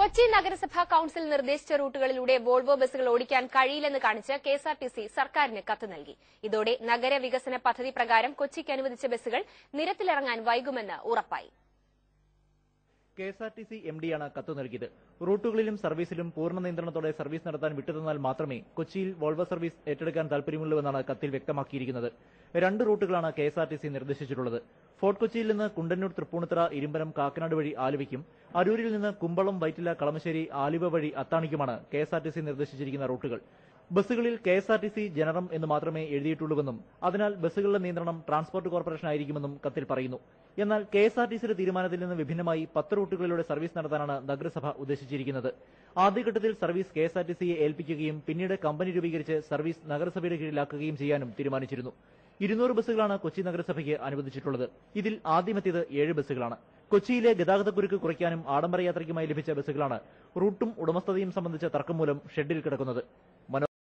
കൊച്ചി നഗരസഭാ കൌൺസിൽ നിർദ്ദേശിച്ച റൂട്ടുകളിലൂടെ വോൾവോ ബസ്സുകൾ ഓടിക്കാൻ കഴിയില്ലെന്ന് കാണിച്ച് കെഎസ്ആർടിസി സർക്കാരിന് കത്ത് നൽകി. ഇതോടെ നഗരവികസന പദ്ധതി പ്രകാരം കൊച്ചിക്ക് അനുവദിച്ച ബസ്സുകൾ നിരത്തിലിറങ്ങാൻ വൈകുമെന്ന് ഉറപ്പായി. കെഎസ്ആർടിസി എംഡിയാണ് കത്ത് നൽകിയത്. റൂട്ടുകളിലും സർവീസിലും പൂർണ്ണ നിയന്ത്രണത്തോടെ സർവീസ് നടത്താൻ വിട്ടുതന്നാൽ മാത്രമേ കൊച്ചിയിൽ വോൾവോ സർവീസ് ഏറ്റെടുക്കാൻ താൽപര്യമുള്ളൂവെന്നാണ് കത്തിൽ വ്യക്തമാക്കിയിരിക്കുന്നത്. 2 റൂട്ടുകളാണ് കെഎസ്ആർടിസി നിർദ്ദേശിച്ചിട്ടുള്ളത്. ഫോർട്ട് കൊച്ചിയിൽ നിന്ന് കുണ്ടന്നൂർ, തൃപ്പൂണിത്തുറ, ഇരുമ്പനം, കാക്കനാട് വഴി ആലുവയ്ക്കും, അരൂരിൽ നിന്ന് കുമ്പളം, വൈറ്റില, കളമശ്ശേരി, ആലുവ വഴി അത്താണിക്കുമാണ് കെഎസ്ആർടിസി നിർദ്ദേശിച്ചിരിക്കുന്ന റൂട്ടുകൾ. ബസ്സുകളിൽ കെഎസ്ആർടിസി ജനറം എന്ന് മാത്രമേ എഴുതിയിട്ടുള്ളൂവെന്നും അതിനാൽ ബസ്സുകളുടെ നിയന്ത്രണം ട്രാൻസ്പോർട്ട് കോർപ്പറേഷൻ ആയിരിക്കുമെന്നും കത്തിൽ പറയുന്നു. എന്നാൽ കെഎസ്ആർടിസിയുടെ തീരുമാനത്തിൽ നിന്ന് വിഭിന്നമായി 10 റൂട്ടുകളിലൂടെ സർവീസ് നടത്താനാണ് നഗരസഭ ഉദ്ദേശിച്ചിരിക്കുന്നത്. ആദ്യഘട്ടത്തിൽ സർവീസ് കെഎസ്ആർടിസിയെ ഏൽപ്പിക്കുകയും പിന്നീട് കമ്പനി രൂപീകരിച്ച് സർവീസ് നഗരസഭയുടെ കീഴിലാക്കുകയും ചെയ്യാനും തീരുമാനിച്ചിരുന്നു. 200 ബസ്സുകളാണ് കൊച്ചി നഗരസഭയ്ക്ക് അനുവദിച്ചിട്ടുള്ളത്. ഇതിൽ ആദ്യമെത്തിയത് 7 ബസ്സുകളാണ്. കൊച്ചിയിലെ ഗതാഗതക്കുരുക്ക് കുറയ്ക്കാനും ആഡംബര യാത്രയ്ക്കുമായി ലഭിച്ച ബസ്സുകളാണ് റൂട്ടും ഉടമസ്ഥതയും സംബന്ധിച്ച തർക്കം മൂലം ഷെഡിൽ കിടക്കുന്നത്.